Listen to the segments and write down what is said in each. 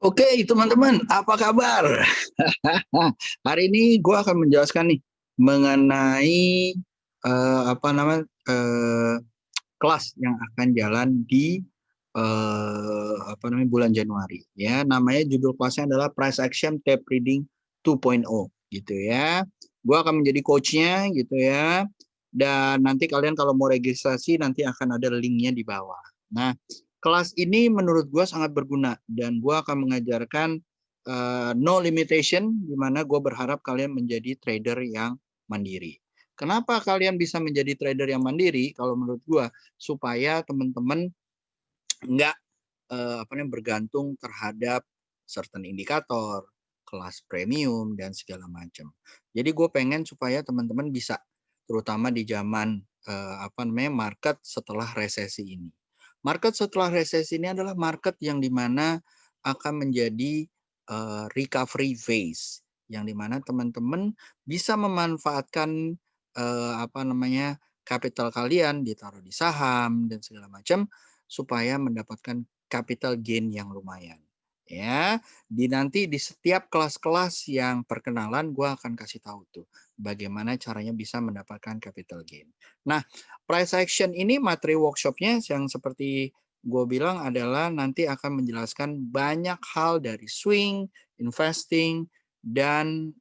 Oke, teman-teman, apa kabar? Hari ini gue akan menjelaskan nih mengenai apa namanya kelas yang akan jalan di apa namanya bulan Januari. Ya, namanya judul kelasnya adalah Price Action Tape Reading 2.0 gitu ya. Gue akan menjadi coachnya gitu ya. Dan nanti kalian kalau mau registrasi nanti akan ada linknya di bawah. Nah, kelas ini menurut gue sangat berguna dan gue akan mengajarkan no limitation, di mana gue berharap kalian menjadi trader yang mandiri. Kenapa kalian bisa menjadi trader yang mandiri? Kalau menurut gue, supaya teman-teman nggak apa namanya bergantung terhadap certain indikator, kelas premium dan segala macam. Jadi gue pengen supaya teman-teman bisa, terutama di zaman apa namanya market setelah resesi ini. Market setelah resesi ini adalah market yang dimana akan menjadi recovery phase, yang dimana teman-teman bisa memanfaatkan apa namanya kapital kalian ditaruh di saham dan segala macam supaya mendapatkan capital gain yang lumayan. Ya, nanti di setiap kelas-kelas yang perkenalan gue akan kasih tahu tuh bagaimana caranya bisa mendapatkan capital gain. Nah, price action ini materi workshopnya yang seperti gue bilang adalah nanti akan menjelaskan banyak hal dari swing, investing, dan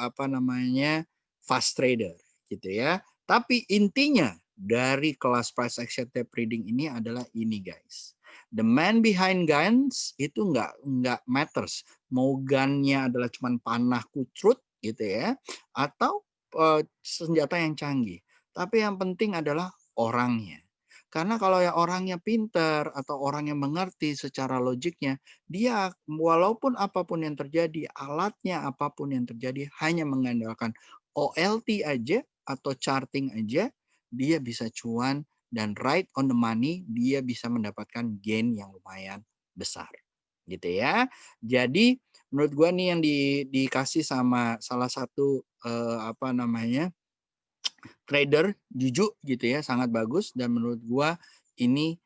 apa namanya fast trader gitu ya. Tapi intinya dari kelas price action tape reading ini adalah ini guys. The man behind guns itu nggak matters. Mau gunnya adalah cuman panah kucrut gitu ya, atau senjata yang canggih. Tapi yang penting adalah orangnya. Karena kalau ya orangnya pinter atau orang yang mengerti secara logiknya, dia walaupun apapun yang terjadi, alatnya apapun yang terjadi, hanya mengandalkan OLT aja atau charting aja, dia bisa cuan dan right on the money, dia bisa mendapatkan gain yang lumayan besar. Gitu ya. Jadi menurut gua nih yang dikasih sama salah satu apa namanya trader Juju gitu ya, sangat bagus dan menurut gua ini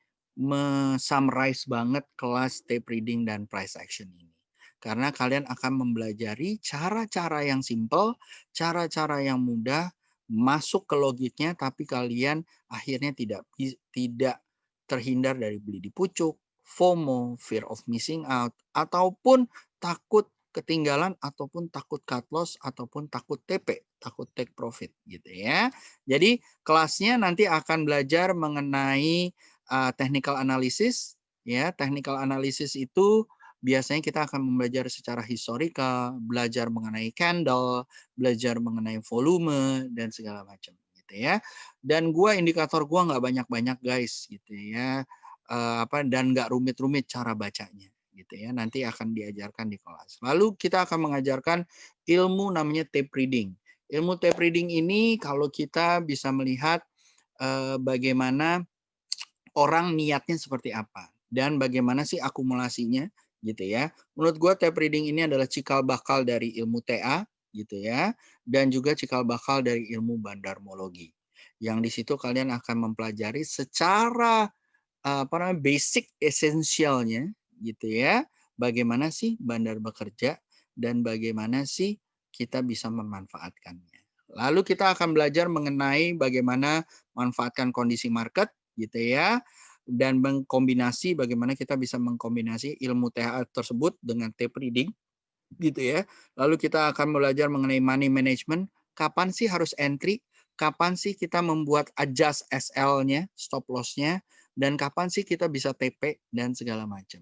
summarize banget kelas tape reading dan price action ini. Karena kalian akan mempelajari cara-cara yang simple, cara-cara yang mudah, masuk ke logiknya, tapi kalian akhirnya tidak terhindar dari beli di pucuk, FOMO, fear of missing out, ataupun takut ketinggalan, ataupun takut cut loss, ataupun takut TP, takut take profit gitu ya. Jadi kelasnya nanti akan belajar mengenai technical analysis ya. Technical analysis itu biasanya kita akan belajar secara historical, belajar mengenai candle, belajar mengenai volume dan segala macam gitu ya. Dan indikator gua nggak banyak-banyak guys gitu ya. Apa dan nggak rumit-rumit cara bacanya gitu ya. Nanti akan diajarkan di kelas. Lalu kita akan mengajarkan ilmu namanya tape reading. Ilmu tape reading ini kalau kita bisa melihat bagaimana orang niatnya seperti apa dan bagaimana sih akumulasinya gitu ya. Menurut gue tape reading ini adalah cikal bakal dari ilmu TA gitu ya, dan juga cikal bakal dari ilmu bandarmologi. Yang di situ kalian akan mempelajari secara apa namanya basic esensialnya gitu ya. Bagaimana sih bandar bekerja dan bagaimana sih kita bisa memanfaatkannya. Lalu kita akan belajar mengenai bagaimana manfaatkan kondisi market gitu ya, dan mengkombinasi bagaimana kita bisa mengkombinasi ilmu THA tersebut dengan tape reading gitu ya. Lalu kita akan belajar mengenai money management, kapan sih harus entry, kapan sih kita membuat adjust SL-nya, stop loss-nya, dan kapan sih kita bisa TP dan segala macam.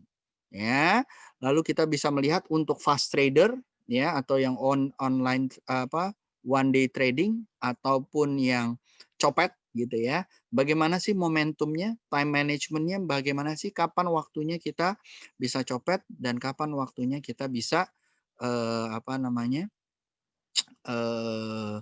Ya. Lalu kita bisa melihat untuk fast trader ya, atau yang online apa one day trading ataupun yang copet gitu ya. Bagaimana sih momentumnya, time managementnya, bagaimana sih kapan waktunya kita bisa copet dan kapan waktunya kita bisa apa namanya eh,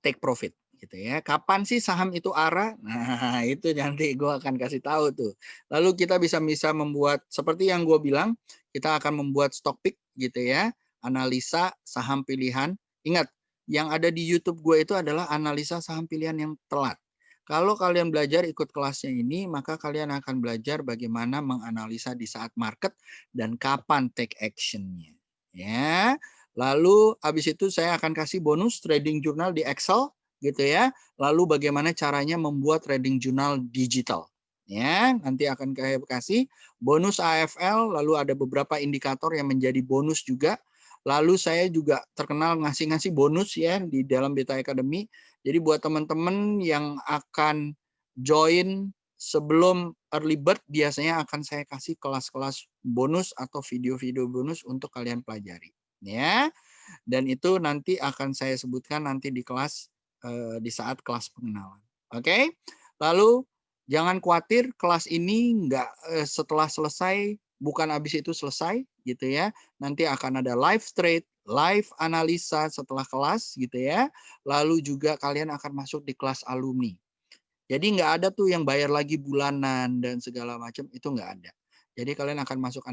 take profit gitu ya. Kapan sih saham itu arah? Nah itu nanti gue akan kasih tahu tuh. Lalu kita bisa membuat seperti yang gue bilang, kita akan membuat stock pick gitu ya, analisa saham pilihan. Ingat, yang ada di YouTube gue itu adalah analisa saham pilihan yang telat. Kalau kalian belajar ikut kelasnya ini, maka kalian akan belajar bagaimana menganalisa di saat market dan kapan take action-nya. Ya. Lalu habis itu saya akan kasih bonus trading journal di Excel gitu ya. Lalu bagaimana caranya membuat trading journal digital. Ya, nanti akan saya kasih bonus AFL, lalu ada beberapa indikator yang menjadi bonus juga. Lalu saya juga terkenal ngasih-ngasih bonus ya di dalam Beta Academy. Jadi buat teman-teman yang akan join sebelum early bird, biasanya akan saya kasih kelas-kelas bonus atau video-video bonus untuk kalian pelajari. Ya, dan itu nanti akan saya sebutkan nanti di kelas di saat kelas pengenalan. Oke, lalu jangan khawatir kelas ini nggak setelah selesai bukan habis itu selesai gitu ya. Nanti akan ada live trade, live analisa setelah kelas gitu ya. Lalu juga kalian akan masuk di kelas alumni. Jadi nggak ada tuh yang bayar lagi bulanan dan segala macam, itu nggak ada. Jadi kalian akan masuk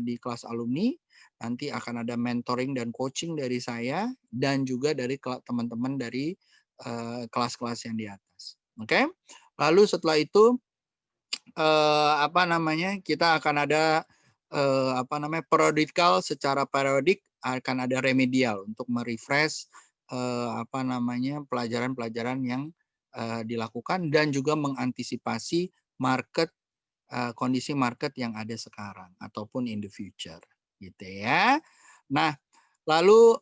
di kelas alumni, nanti akan ada mentoring dan coaching dari saya dan juga dari teman-teman dari kelas-kelas yang di atas. Oke? Lalu setelah itu kita akan ada periodikal, secara periodik akan ada remedial untuk merefresh pelajaran-pelajaran yang dilakukan dan juga mengantisipasi kondisi market yang ada sekarang ataupun in the future gitu ya. Nah, lalu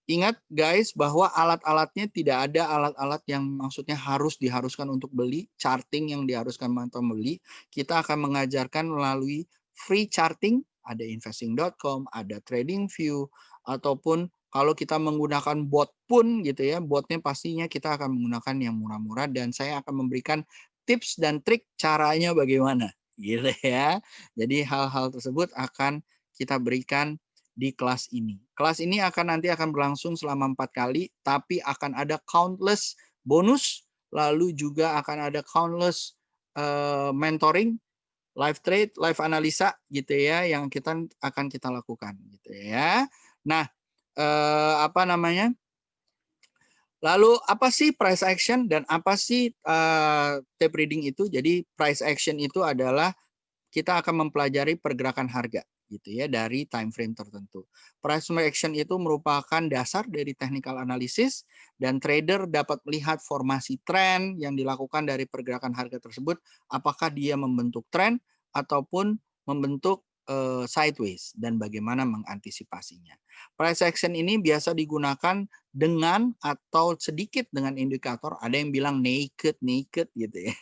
ingat guys bahwa alat-alatnya tidak ada alat-alat yang maksudnya diharuskan untuk beli, charting yang diharuskan untuk beli. Kita akan mengajarkan melalui free charting, ada investing.com, ada TradingView, ataupun kalau kita menggunakan bot pun gitu ya, botnya pastinya kita akan menggunakan yang murah-murah dan saya akan memberikan tips dan trik caranya bagaimana gitu ya. Jadi hal-hal tersebut akan kita berikan di kelas ini. Kelas ini nanti akan berlangsung selama 4 kali, tapi akan ada countless bonus, lalu juga akan ada countless mentoring, live trade, live analisa gitu ya, yang akan kita lakukan gitu ya. Nah, lalu apa sih price action dan apa sih tape reading itu? Jadi price action itu adalah kita akan mempelajari pergerakan harga gitu ya dari time frame tertentu. Price action itu merupakan dasar dari technical analysis dan trader dapat melihat formasi tren yang dilakukan dari pergerakan harga tersebut, apakah dia membentuk tren ataupun membentuk sideways dan bagaimana mengantisipasinya. Price action ini biasa digunakan dengan atau sedikit dengan indikator, ada yang bilang naked gitu ya.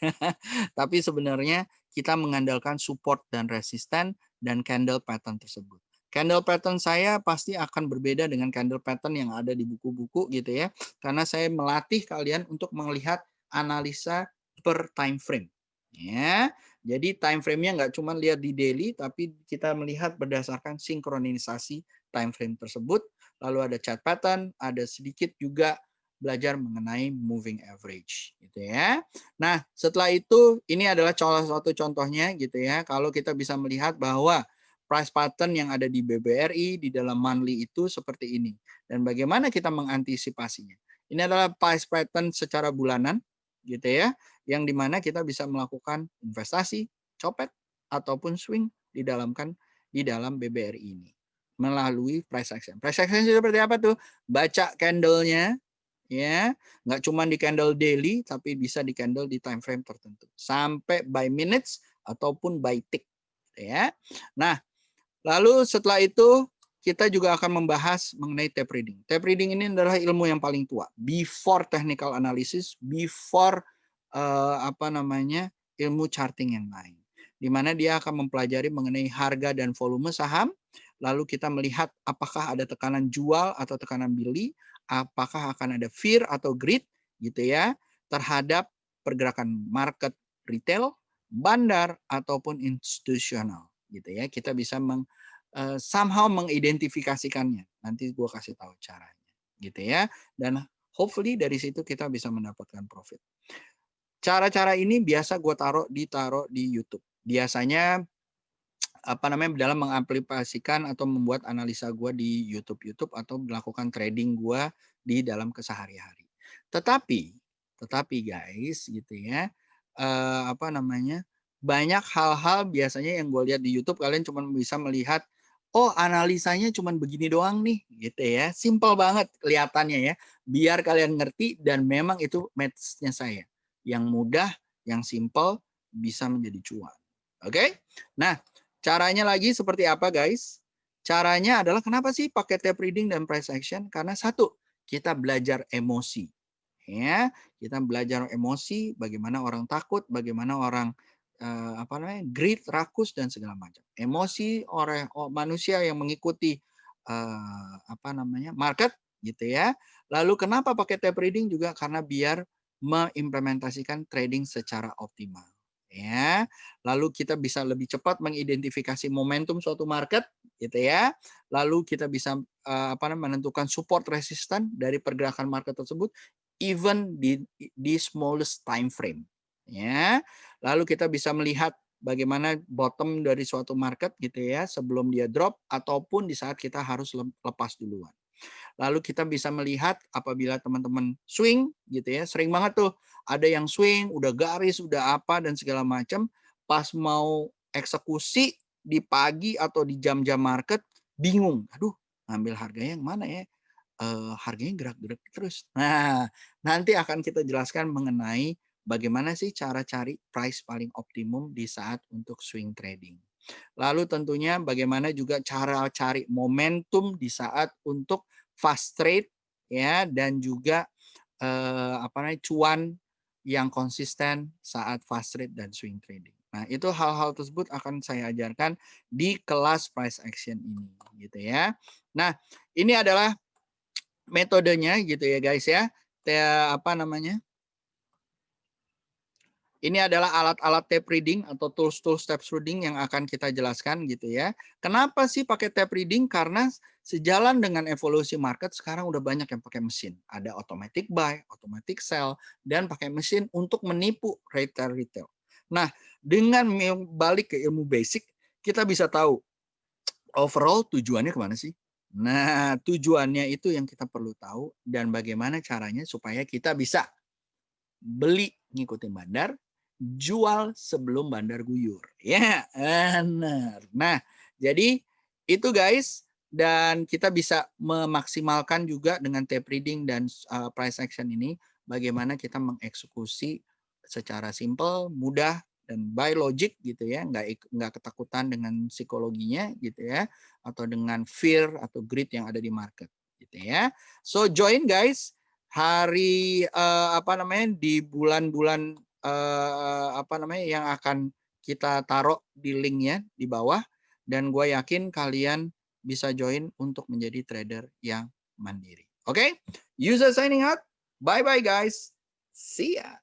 Tapi sebenarnya kita mengandalkan support dan resisten dan candle pattern tersebut. Candle pattern saya pasti akan berbeda dengan candle pattern yang ada di buku-buku gitu ya. Karena saya melatih kalian untuk melihat analisa per time frame. Ya, jadi time frame-nya nggak cuma lihat di daily, tapi kita melihat berdasarkan sinkronisasi time frame tersebut. Lalu ada chart pattern, ada sedikit juga belajar mengenai moving average gitu ya. Nah, setelah itu ini adalah salah satu contohnya gitu ya. Kalau kita bisa melihat bahwa price pattern yang ada di BBRI di dalam monthly itu seperti ini. Dan bagaimana kita mengantisipasinya? Ini adalah price pattern secara bulanan gitu ya, yang dimana kita bisa melakukan investasi, copet ataupun swing di dalam BBRI ini melalui price action. Price action seperti apa tuh? Baca candle-nya ya, nggak cuma di candle daily tapi bisa di candle di time frame tertentu sampai by minutes ataupun by tick ya. Nah, lalu setelah itu kita juga akan membahas mengenai tape reading. Tape reading ini adalah ilmu yang paling tua, before technical analysis, before ilmu charting yang lain. Di mana dia akan mempelajari mengenai harga dan volume saham, lalu kita melihat apakah ada tekanan jual atau tekanan beli, apakah akan ada fear atau greed gitu ya terhadap pergerakan market retail, bandar ataupun institusional gitu ya. Kita bisa somehow mengidentifikasikannya. Nanti gue kasih tahu caranya gitu ya. Dan hopefully dari situ kita bisa mendapatkan profit. Cara-cara ini biasa gue ditaruh di YouTube. Biasanya dalam mengaplikasikan atau membuat analisa gue di YouTube atau melakukan trading gue di dalam kesehari-hari. Tetapi Tetapi guys, gitu ya, apa namanya, banyak hal-hal biasanya yang gue lihat di YouTube, kalian cuma bisa melihat, oh analisanya cuma begini doang nih, gitu ya. Simple banget kelihatannya ya. Biar kalian ngerti dan memang itu match-nya saya. Yang mudah, yang simple, bisa menjadi cuan. Oke? Nah, caranya lagi seperti apa guys? Caranya adalah kenapa sih pakai tape reading dan price action? Karena satu, kita belajar emosi. Ya, kita belajar emosi, bagaimana orang takut, bagaimana orang apa namanya, greed, rakus dan segala macam. Emosi orang manusia yang mengikuti apa namanya, market gitu ya. Lalu kenapa pakai tape reading juga karena biar mengimplementasikan trading secara optimal. Ya, lalu kita bisa lebih cepat mengidentifikasi momentum suatu market gitu ya. Lalu kita bisa apa namanya, menentukan support resisten dari pergerakan market tersebut even di smallest time frame. Ya. Lalu kita bisa melihat bagaimana bottom dari suatu market gitu ya sebelum dia drop ataupun di saat kita harus lepas duluan. Lalu kita bisa melihat apabila teman-teman swing gitu ya, sering banget tuh ada yang swing, udah garis, udah apa dan segala macam, pas mau eksekusi di pagi atau di jam-jam market bingung, aduh ngambil harganya yang mana ya? Harganya gerak-gerak terus. Nah, nanti akan kita jelaskan mengenai bagaimana sih cara cari price paling optimum di saat untuk swing trading. Lalu tentunya bagaimana juga cara cari momentum di saat untuk fast trade ya dan juga apa namanya cuan yang konsisten saat fast trade dan swing trading. Nah, itu hal-hal tersebut akan saya ajarkan di kelas price action ini gitu ya. Nah, ini adalah metodenya gitu ya guys ya. Apa namanya? Ini adalah alat-alat tape reading atau tools-tools tape reading yang akan kita jelaskan gitu ya. Kenapa sih pakai tape reading? Karena sejalan dengan evolusi market sekarang udah banyak yang pakai mesin. Ada automatic buy, automatic sell, dan pakai mesin untuk menipu retail. Nah, dengan balik ke ilmu basic, kita bisa tahu overall tujuannya kemana sih? Nah, tujuannya itu yang kita perlu tahu dan bagaimana caranya supaya kita bisa beli ngikutin bandar, jual sebelum bandar guyur. Ya, benar. Nah, jadi itu guys, dan kita bisa memaksimalkan juga dengan tape reading dan price action ini bagaimana kita mengeksekusi secara simple, mudah dan by logic gitu ya, nggak ketakutan dengan psikologinya gitu ya, atau dengan fear atau greed yang ada di market gitu ya. So join guys hari apa namanya di bulan-bulan apa namanya yang akan kita taruh di linknya di bawah dan gue yakin kalian bisa join untuk menjadi trader yang mandiri. Oke, user signing out. Bye bye guys. See ya.